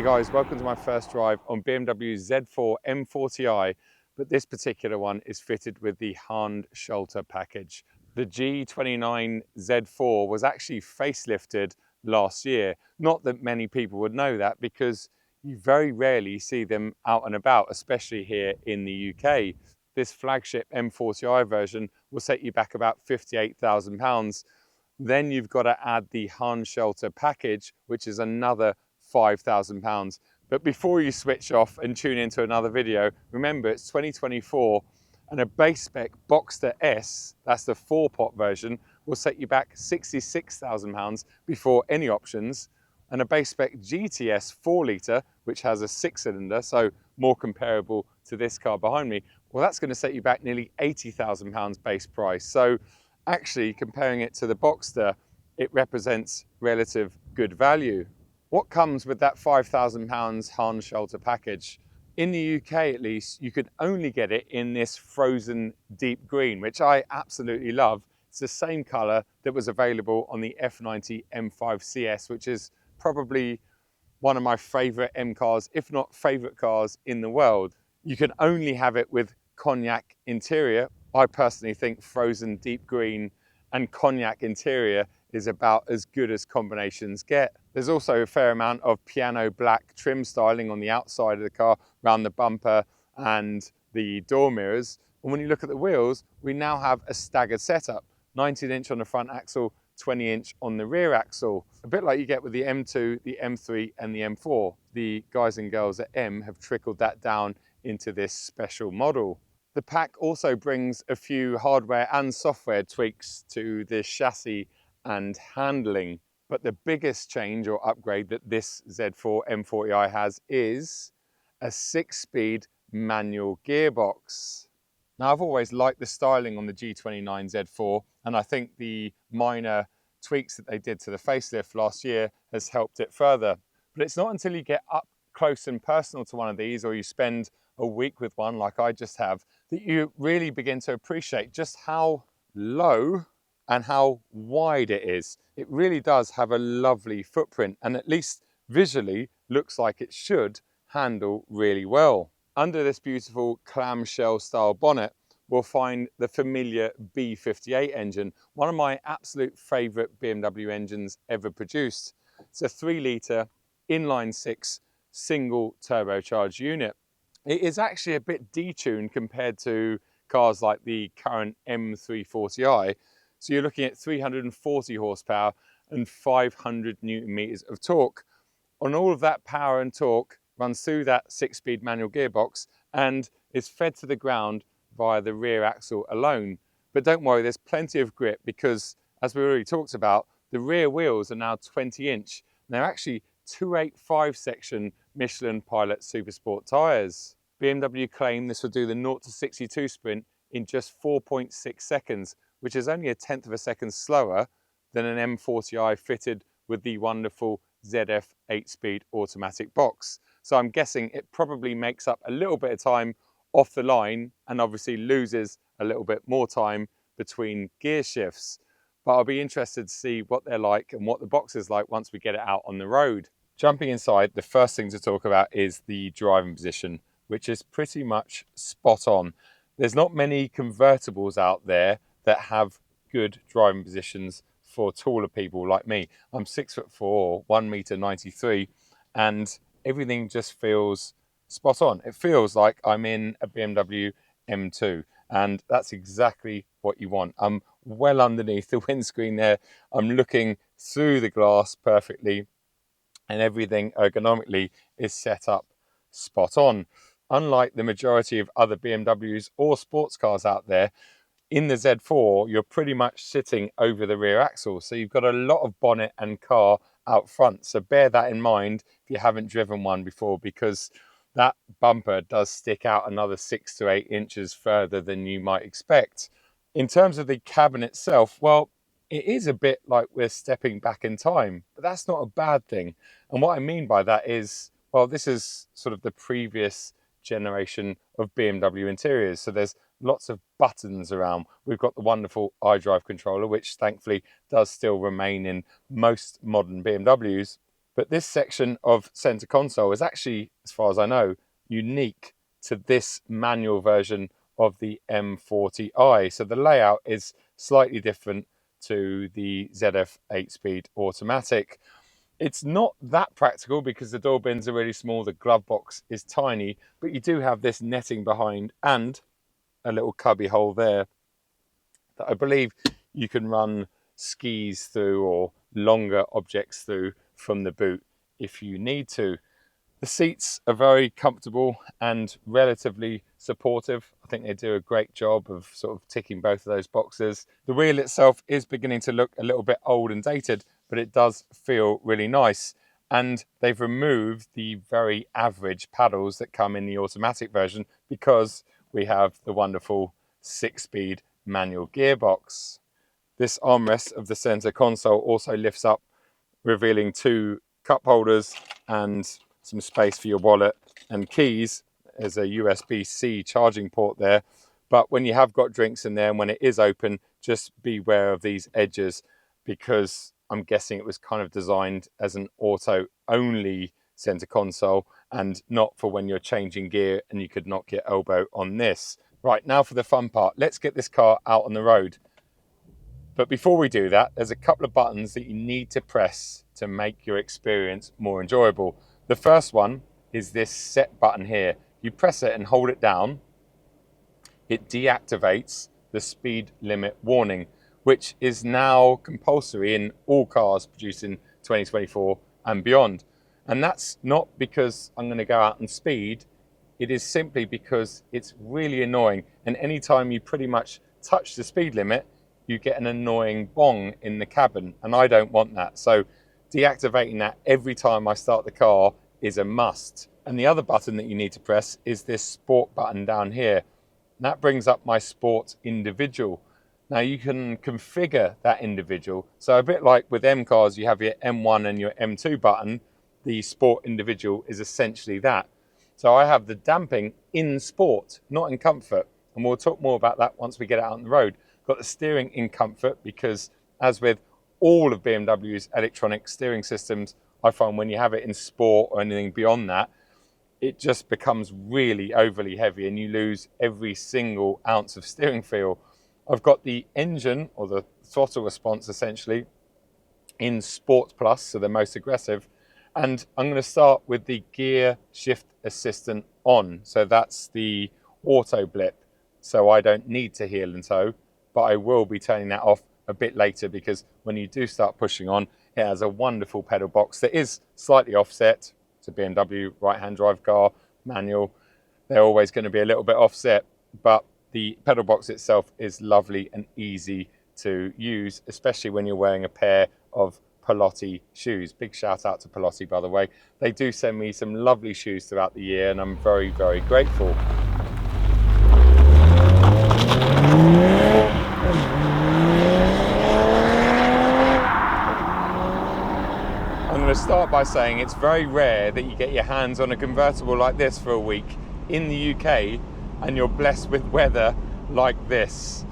guys, welcome to my first drive on BMW Z4 M40i, but this particular one is fitted with the Handschalter package. The G29 Z4 was actually facelifted last year. Not that many people would know that because you very rarely see them out and about, especially here in the UK. This flagship M40i version will set you back about £58,000. Then you've got to add the Handschalter package, which is another £5,000. But before you switch off and tune into another video, remember it's 2024 and a base spec Boxster S, that's the 4-pot version, will set you back £66,000 before any options. And a base spec GTS 4-litre, which has a 6-cylinder, so more comparable to this car behind me, well, that's going to set you back nearly £80,000 base price. So actually, comparing it to the Boxster, it represents relative good value. What comes with that £5,000 Handschalter package? In the UK at least, you can only get it in this frozen deep green, which I absolutely love. It's the same colour that was available on the F90 M5 CS, which is probably one of my favourite M cars, if not favourite cars in the world. You can only have it with cognac interior. I personally think frozen deep green and cognac interior is about as good as combinations get. There's also a fair amount of piano black trim styling on the outside of the car, around the bumper and the door mirrors. And when you look at the wheels, we now have a staggered setup, 19-inch on the front axle, 20-inch on the rear axle, a bit like you get with the M2, the M3 and the M4. The guys and girls at M have trickled that down into this special model. The pack also brings a few hardware and software tweaks to the chassis and handling, but the biggest change or upgrade that this Z4 M40i has is a 6-speed manual gearbox. Now, I've always liked the styling on the G29 Z4, and I think the minor tweaks that they did to the facelift last year has helped it further. But it's not until you get up close and personal to one of these, or you spend a week with one like I just have, that you really begin to appreciate just how low and how wide it is. It really does have a lovely footprint, and at least visually looks like it should handle really well. Under this beautiful clamshell style bonnet, we'll find the familiar B58 engine, one of my absolute favourite BMW engines ever produced. It's a 3-litre inline-6 single turbocharged unit. It is actually a bit detuned compared to cars like the current M340i. So you're looking at 340 horsepower and 500 Newton meters of torque. And all of that power and torque runs through that 6-speed manual gearbox and is fed to the ground via the rear axle alone. But don't worry, there's plenty of grip because, as we already talked about, the rear wheels are now 20-inch. They're actually 285 section Michelin Pilot Supersport tyres. BMW claim this will do the 0 to 62 sprint in just 4.6 seconds, which is only a tenth of a second slower than an M40i fitted with the wonderful ZF 8-speed automatic box. So I'm guessing it probably makes up a little bit of time off the line and obviously loses a little bit more time between gear shifts. But I'll be interested to see what they're like and what the box is like once we get it out on the road. Jumping inside, the first thing to talk about is the driving position, which is pretty much spot on. There's not many convertibles out there that have good driving positions for taller people like me. I'm 6'4", 1m93, and everything just feels spot on. It feels like I'm in a BMW M2, and that's exactly what you want. I'm well underneath the windscreen there. I'm looking through the glass perfectly, and everything ergonomically is set up spot on. Unlike the majority of other BMWs or sports cars out there, in the Z4, you're pretty much sitting over the rear axle. So you've got a lot of bonnet and car out front. So bear that in mind if you haven't driven one before, because that bumper does stick out another 6 to 8 inches further than you might expect. In terms of the cabin itself, well, it is a bit like we're stepping back in time, but that's not a bad thing. And what I mean by that is, well, this is sort of the previous generation of BMW interiors. So there's lots of buttons around. We've got the wonderful iDrive controller, which thankfully does still remain in most modern BMWs. But this section of center console is actually, as far as I know, unique to this manual version of the M40i. So the layout is slightly different to the ZF 8-speed automatic. It's not that practical because the door bins are really small, the glove box is tiny, but you do have this netting behind and a little cubby hole there that I believe you can run skis through or longer objects through from the boot if you need to. The seats are very comfortable and relatively supportive. I think they do a great job of sort of ticking both of those boxes. The wheel itself is beginning to look a little bit old and dated, but it does feel really nice. And they've removed the very average paddles that come in the automatic version because we have the wonderful 6-speed manual gearbox. This armrest of the center console also lifts up, revealing 2 cup holders and some space for your wallet and keys. There's a USB-C charging port there, but when you have got drinks in there and when it is open, just beware of these edges because I'm guessing it was kind of designed as an auto only center console and not for when you're changing gear and you could knock your elbow on this. Right, now for the fun part. Let's get this car out on the road. But before we do that, there's a couple of buttons that you need to press to make your experience more enjoyable. The first one is this set button here. You press it and hold it down. It deactivates the speed limit warning, which is now compulsory in all cars produced in 2024 and beyond. And that's not because I'm going to go out and speed. It is simply because it's really annoying. And anytime you pretty much touch the speed limit, you get an annoying bong in the cabin. And I don't want that. So deactivating that every time I start the car is a must. And the other button that you need to press is this sport button down here. And that brings up my sport individual. Now you can configure that individual. So a bit like with M cars, you have your M1 and your M2 button. The sport individual is essentially that. So I have the damping in sport, not in comfort. And we'll talk more about that once we get out on the road. Got the steering in comfort because, as with all of BMW's electronic steering systems, I find when you have it in sport or anything beyond that, it just becomes really overly heavy and you lose every single ounce of steering feel. I've got the engine, or the throttle response essentially, in Sport Plus, so the most aggressive. And I'm going to start with the gear shift assistant on. So that's the auto blip. So I don't need to heel and toe, but I will be turning that off a bit later because when you do start pushing on, it has a wonderful pedal box that is slightly offset. It's a BMW right-hand drive car, manual. They're always going to be a little bit offset, but the pedal box itself is lovely and easy to use, especially when you're wearing a pair of Pelotti shoes. Big shout out to Pelotti, by the way. They do send me some lovely shoes throughout the year and I'm very, very grateful. I'm going to start by saying it's very rare that you get your hands on a convertible like this for a week in the UK and you're blessed with weather like this.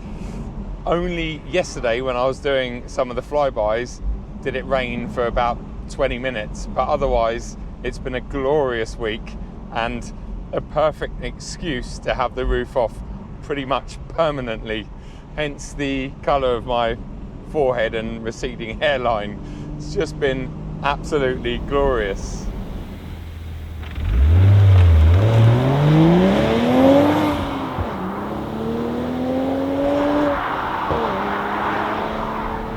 Only yesterday when I was doing some of the flybys did it rain for about 20 minutes, but otherwise it's been a glorious week and a perfect excuse to have the roof off pretty much permanently, hence the colour of my forehead and receding hairline. It's just been absolutely glorious.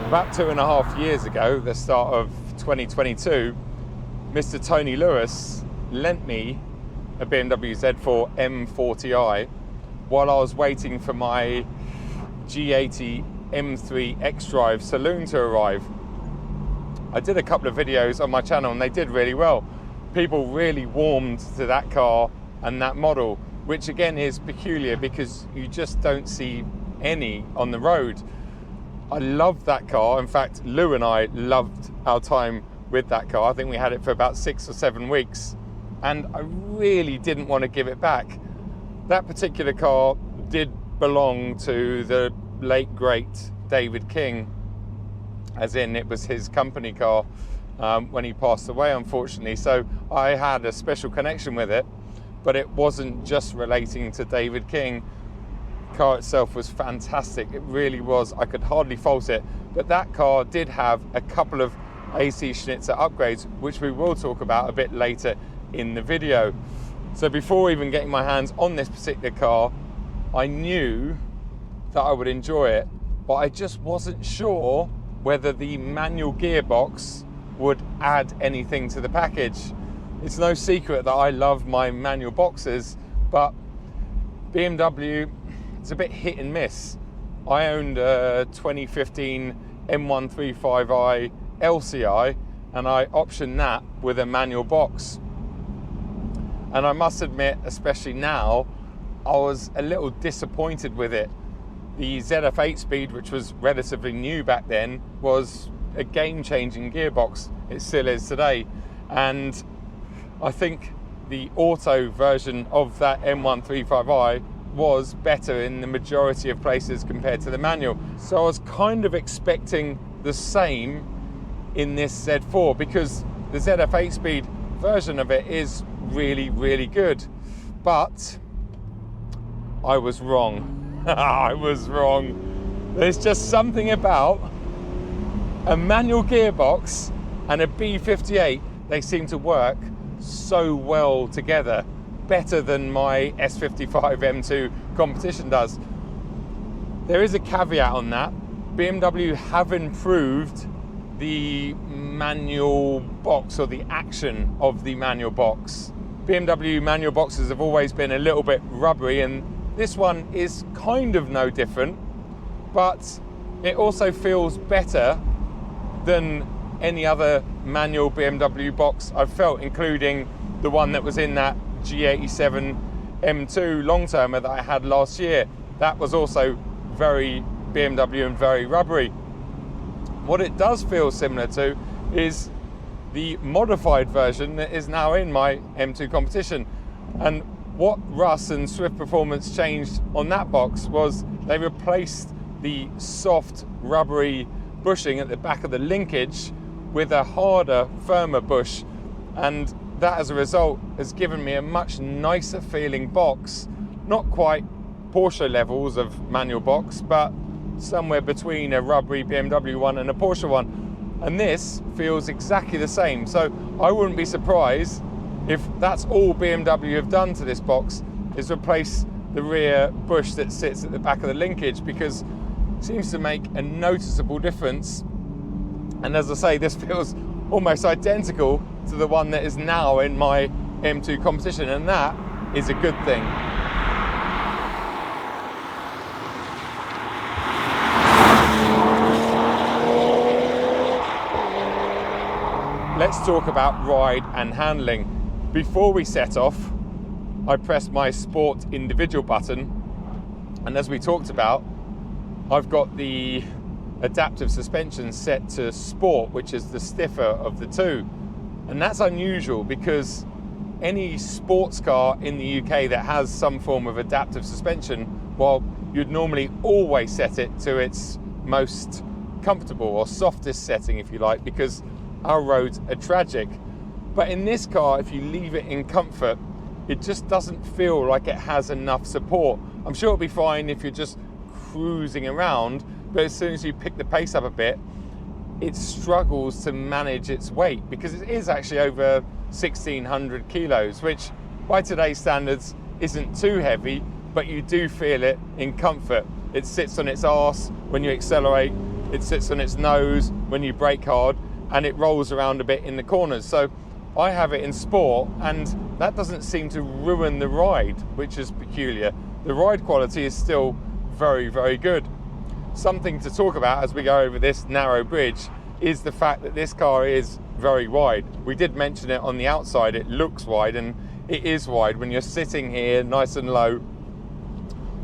About 2.5 years ago, the start of 2022, Mr. Tony Lewis lent me a BMW Z4 M40i while I was waiting for my G80 M3 X-Drive saloon to arrive. I did a couple of videos on my channel and they did really well. People really warmed to that car and that model, which again is peculiar because you just don't see any on the road. I loved that car. In fact, Lou and I loved our time with that car. I think we had it for about 6 or 7 weeks and I really didn't want to give it back. That particular car did belong to the late great David King, as in it was his company car, when he passed away, unfortunately. So I had a special connection with it, but it wasn't just relating to David King. The car itself was fantastic. It really was. I could hardly fault it. But that car did have a couple of AC Schnitzer upgrades, which we will talk about a bit later in the video. So before even getting my hands on this particular car, I knew that I would enjoy it, but I just wasn't sure whether the manual gearbox would add anything to the package. It's no secret that I love my manual boxes, but BMW, it's a bit hit and miss. I owned a 2015 M40i LCI, and I optioned that with a manual box. And I must admit, especially now, I was a little disappointed with it. The ZF8 Speed, which was relatively new back then, was a game-changing gearbox. It still is today. And I think the auto version of that M135i was better in the majority of places compared to the manual. So I was kind of expecting the same in this Z4, because the ZF8 Speed version of it is really, really good. But I was wrong. I was wrong. There's just something about a manual gearbox and a B58. They seem to work so well together, better than my S55 M2 competition does. There is a caveat on that. BMW have improved the manual box, or the action of the manual box. BMW manual boxes have always been a little bit rubbery, and this one is kind of no different, but it also feels better than any other manual BMW box I've felt, including the one that was in that G87 M2 long-termer that I had last year. That was also very BMW and very rubbery. What it does feel similar to is the modified version that is now in my M2 competition. And what Russ and Swift Performance changed on that box was they replaced the soft rubbery bushing at the back of the linkage with a harder, firmer bush, and that as a result has given me a much nicer feeling box. Not quite Porsche levels of manual box, but somewhere between a rubbery BMW one and a Porsche one. And this feels exactly the same. So I wouldn't be surprised if that's all BMW have done to this box, is replace the rear bush that sits at the back of the linkage, because it seems to make a noticeable difference. And as I say, this feels almost identical to the one that is now in my M2 competition, and that is a good thing. Let's talk about ride and handling. Before we set off, I pressed my Sport individual button, and as we talked about, I've got the adaptive suspension set to Sport, which is the stiffer of the two. And that's unusual, because any sports car in the UK that has some form of adaptive suspension, well, you'd normally always set it to its most comfortable or softest setting, if you like, because our roads are tragic. But in this car, if you leave it in comfort, it just doesn't feel like it has enough support. I'm sure it'll be fine if you're just cruising around, but as soon as you pick the pace up a bit, it struggles to manage its weight, because it is actually over 1,600 kilos, which by today's standards isn't too heavy, but you do feel it in comfort. It sits on its arse when you accelerate, it sits on its nose when you brake hard, and it rolls around a bit in the corners. So I have it in Sport, and that doesn't seem to ruin the ride, which is peculiar. The ride quality is still very, very good. Something to talk about as we go over this narrow bridge is the fact that this car is very wide. We did mention it on the outside, it looks wide, and it is wide. When you're sitting here nice and low,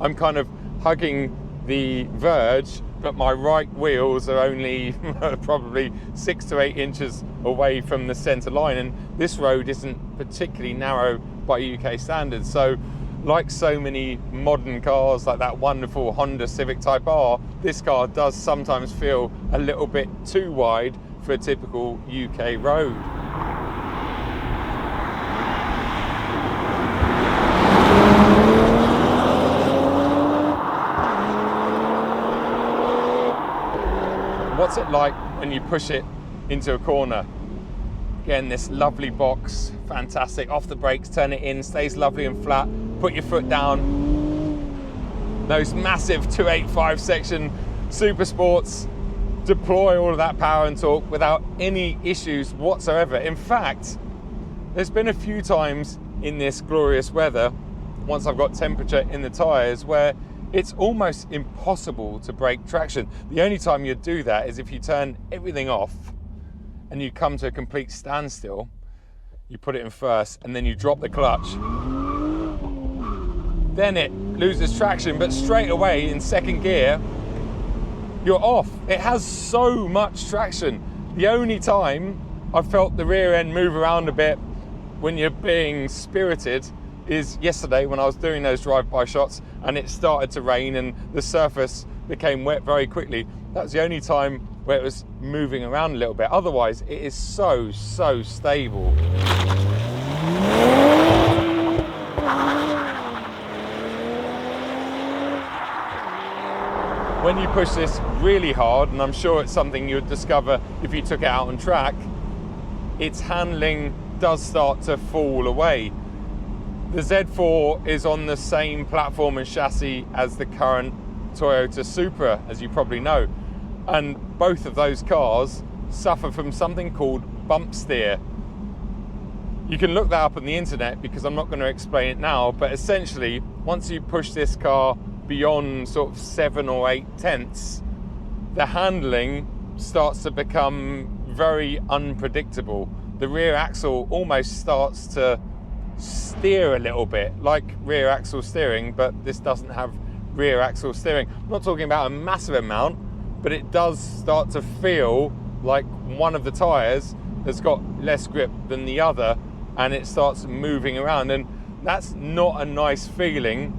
I'm kind of hugging the verge, but my right wheels are only probably 6 to 8 inches away from the centre line, and this road isn't particularly narrow by UK standards. So like so many modern cars, like that wonderful Honda Civic Type R, this car does sometimes feel a little bit too wide for a typical UK road. What's it like when you push it into a corner? Again, this lovely box, fantastic. Off the brakes, turn it in, stays lovely and flat. Put your foot down. Those massive 285 section Super Sports deploy all of that power and torque without any issues whatsoever. In fact, there's been a few times in this glorious weather, once I've got temperature in the tyres, where it's almost impossible to break traction. The only time you'd do that is if you turn everything off and you come to a complete standstill, you put it in first and then you drop the clutch. Then it loses traction, but straight away in second gear, you're off. It has so much traction. The only time I've felt the rear end move around a bit when you're being spirited is yesterday when I was doing those drive-by shots and it started to rain and the surface became wet very quickly. That was the only time where it was moving around a little bit. Otherwise, it is so stable. When you push this really hard, and I'm sure it's something you would discover if you took it out on track, its handling does start to fall away. The Z4 is on the same platform and chassis as the current Toyota Supra, as you probably know. And both of those cars suffer from something called bump steer. You can look that up on the internet because I'm not going to explain it now, but essentially, once you push this car beyond sort of 7 or 8 tenths, the handling starts to become very unpredictable. The rear axle almost starts to steer a little bit like rear axle steering, but this doesn't have rear axle steering. I'm not talking about a massive amount, but it does start to feel like one of the tyres has got less grip than the other and it starts moving around, and that's not a nice feeling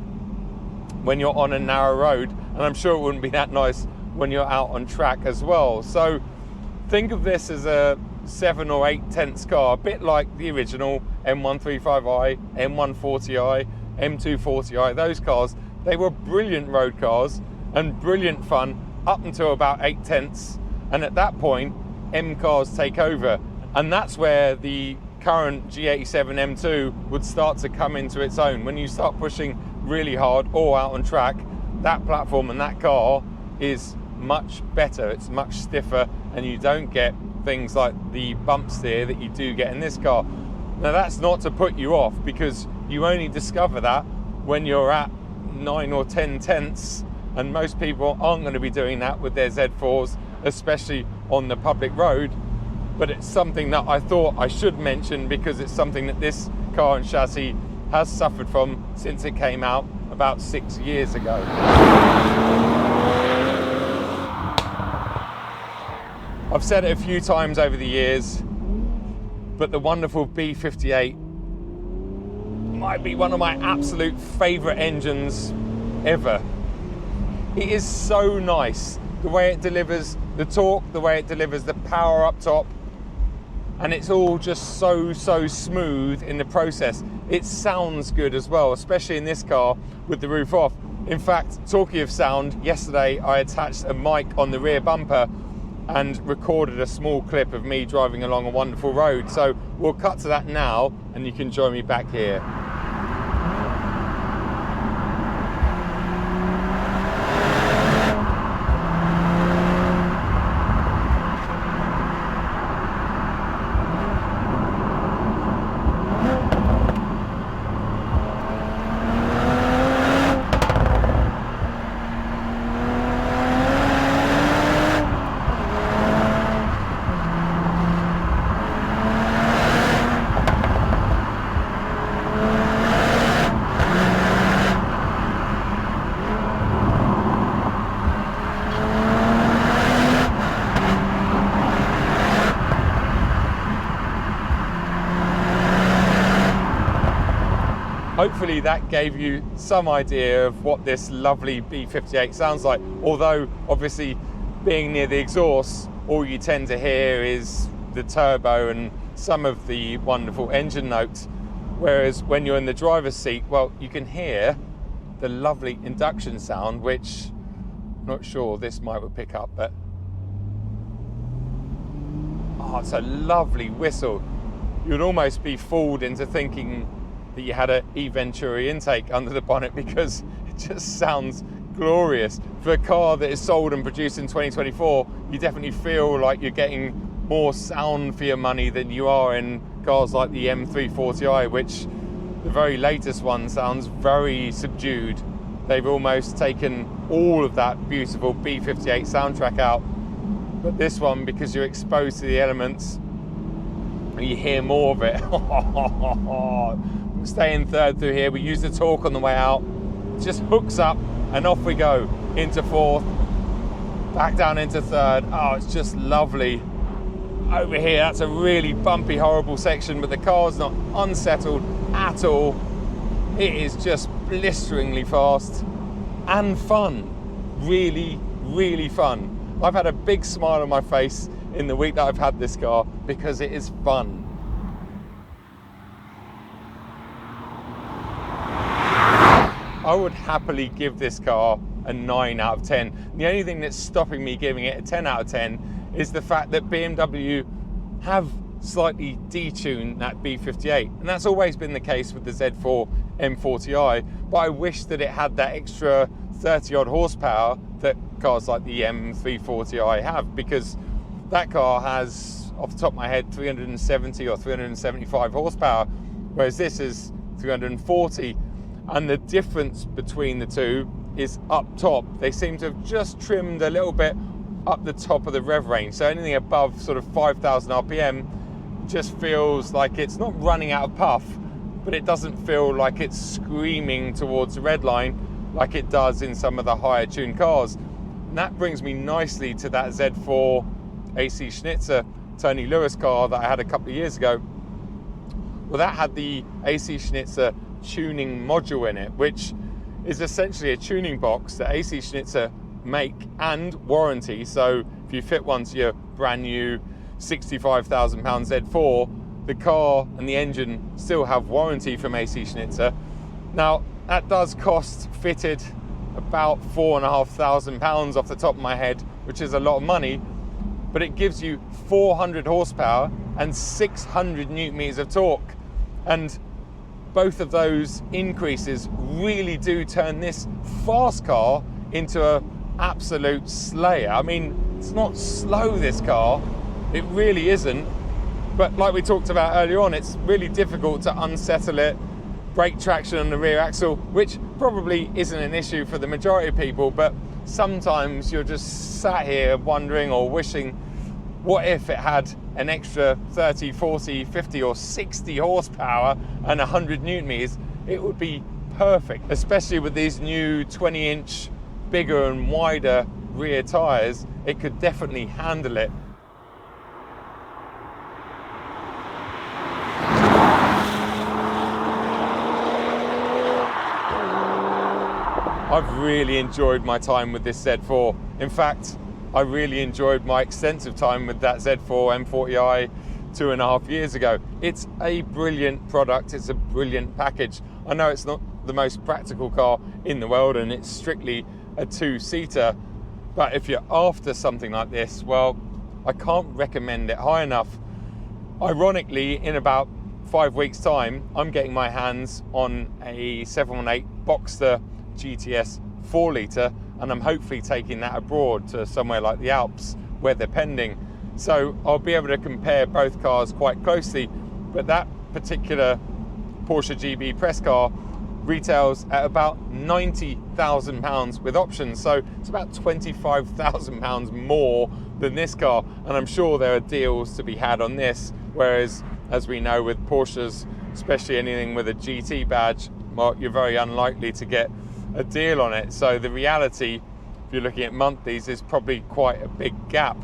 when you're on a narrow road, and I'm sure it wouldn't be that nice when you're out on track as well. So think of this as a 7 or 8 tenths car, a bit like the original M135i, M140i, M240i. Those cars, they were brilliant road cars and brilliant fun up until about 8 tenths, and at that point M cars take over, and that's where the current G87 M2 would start to come into its own. When you start pushing really hard or out on track, that platform and that car is much better, it's much stiffer, and you don't get things like the bump steer that you do get in this car. Now that's not to put you off, because you only discover that when you're at 9 or 10 tenths, and most people aren't going to be doing that with their Z4s, especially on the public road. But it's something that I thought I should mention because it's something that this car and chassis has suffered from since it came out about 6 years ago. I've said it a few times over the years, but the wonderful B58 might be one of my absolute favourite engines ever. It is so nice, the way it delivers the torque, the way it delivers the power up top, and it's all just so smooth in the process. It sounds good as well, especially in this car with the roof off. In fact, talking of sound, yesterday I attached a mic on the rear bumper and recorded a small clip of me driving along a wonderful road. So we'll cut to that now and you can join me back here. Hopefully that gave you some idea of what this lovely B58 sounds like, although obviously being near the exhaust, all you tend to hear is the turbo and some of the wonderful engine notes. Whereas when you're in the driver's seat, well, you can hear the lovely induction sound, which I'm not sure this mic would pick up, but oh, it's a lovely whistle. You'd almost be fooled into thinking that you had an E-Venturi intake under the bonnet because it just sounds glorious. For a car that is sold and produced in 2024, you definitely feel like you're getting more sound for your money than you are in cars like the M40i, which the very latest one sounds very subdued. They've almost taken all of that beautiful B58 soundtrack out. But this one, because you're exposed to the elements, you hear more of it. Stay in third through here. We use the torque on the way out. Just hooks up and off we go into fourth, back down into third. Oh, it's just lovely. Over here, that's a really bumpy, horrible section, but the car's not unsettled at all. It is just blisteringly fast and fun. Really, really fun. I've had a big smile on my face in the week that I've had this car because it is fun. I would happily give this car a 9 out of 10. The only thing that's stopping me giving it a 10 out of 10 is the fact that BMW have slightly detuned that B58. And that's always been the case with the Z4 M40i, but I wish that it had that extra 30 odd horsepower that cars like the M340i have, because that car has, off the top of my head, 370 or 375 horsepower, whereas this is 340. And the difference between the two is up top. They seem to have just trimmed a little bit up the top of the rev range. So anything above sort of 5,000 RPM just feels like it's not running out of puff, but it doesn't feel like it's screaming towards the red line like it does in some of the higher tuned cars. And that brings me nicely to that Z4 AC Schnitzer Tony Lewis car that I had a couple of years ago. Well, that had the AC Schnitzer tuning module in it, which is essentially a tuning box that AC Schnitzer make and warranty. So if you fit one to your brand new £65,000 Z4, the car and the engine still have warranty from AC Schnitzer. Now that does cost fitted about £4,500 off the top of my head, which is a lot of money, but it gives you 400 horsepower and 600 newton meters of torque. And both of those increases really do turn this fast car into an absolute slayer. I mean, it's not slow, this car. It really isn't. But like we talked about earlier on, it's really difficult to unsettle it, brake traction on the rear axle, which probably isn't an issue for the majority of people, but sometimes you're just sat here wondering or wishing, what if it had an extra 30, 40, 50 or 60 horsepower and 100 newton meters? It would be perfect, especially with these new 20-inch bigger and wider rear tyres. It could definitely handle it. I've really enjoyed my time with this Z4. In fact, I really enjoyed my extensive time with that Z4 M40i 2.5 years ago. It's a brilliant product, it's a brilliant package. I know it's not the most practical car in the world and it's strictly a two-seater, but if you're after something like this, well, I can't recommend it high enough. Ironically, in about 5 weeks' time, I'm getting my hands on a 718 Boxster GTS 4 litre, and I'm hopefully taking that abroad to somewhere like the Alps where they're pending. So I'll be able to compare both cars quite closely, but that particular Porsche GB press car retails at about £90,000 with options. So it's about £25,000 more than this car. And I'm sure there are deals to be had on this. Whereas, as we know with Porsches, especially anything with a GT badge, well, you're very unlikely to get a deal on it. So the reality, if you're looking at monthlies, is probably quite a big gap.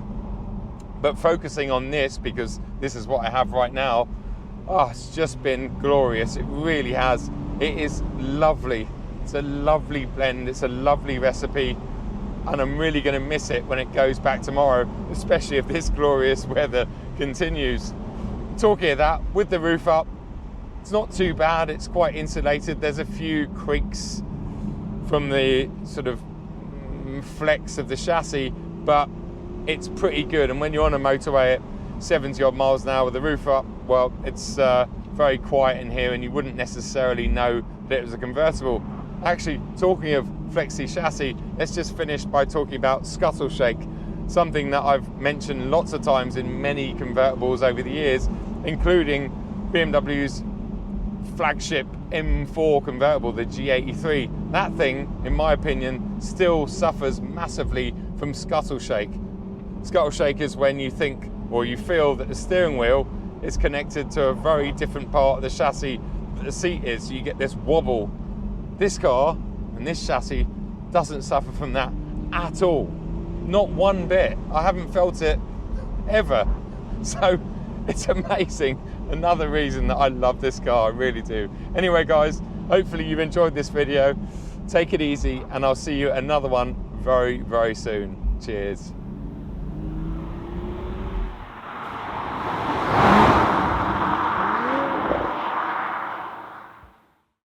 But focusing on this, because this is what I have right now, oh, it's just been glorious. It really has. It is lovely. It's a lovely blend. It's a lovely recipe. and I'm really going to miss it when it goes back tomorrow, especially if this glorious weather continues. Talking of that, with the roof up, it's not too bad. It's quite insulated. There's a few creaks from the sort of flex of the chassis, but it's pretty good. And when you're on a motorway at 70 odd miles an hour with the roof up, well, it's very quiet in here and you wouldn't necessarily know that it was a convertible. Actually, talking of flexi chassis, let's just finish by talking about scuttle shake, something that I've mentioned lots of times in many convertibles over the years, including BMW's flagship M4 convertible, the G83. That thing, in my opinion, still suffers massively from scuttle shake. Scuttle shake is when you think or you feel that the steering wheel is connected to a very different part of the chassis that the seat is, so you get this wobble. This car and this chassis doesn't suffer from that at all. Not one bit. I haven't felt it ever. So it's amazing. Another reason that I love this car, I really do. Anyway guys, hopefully you've enjoyed this video. Take it easy and I'll see you at another one very, very soon. Cheers.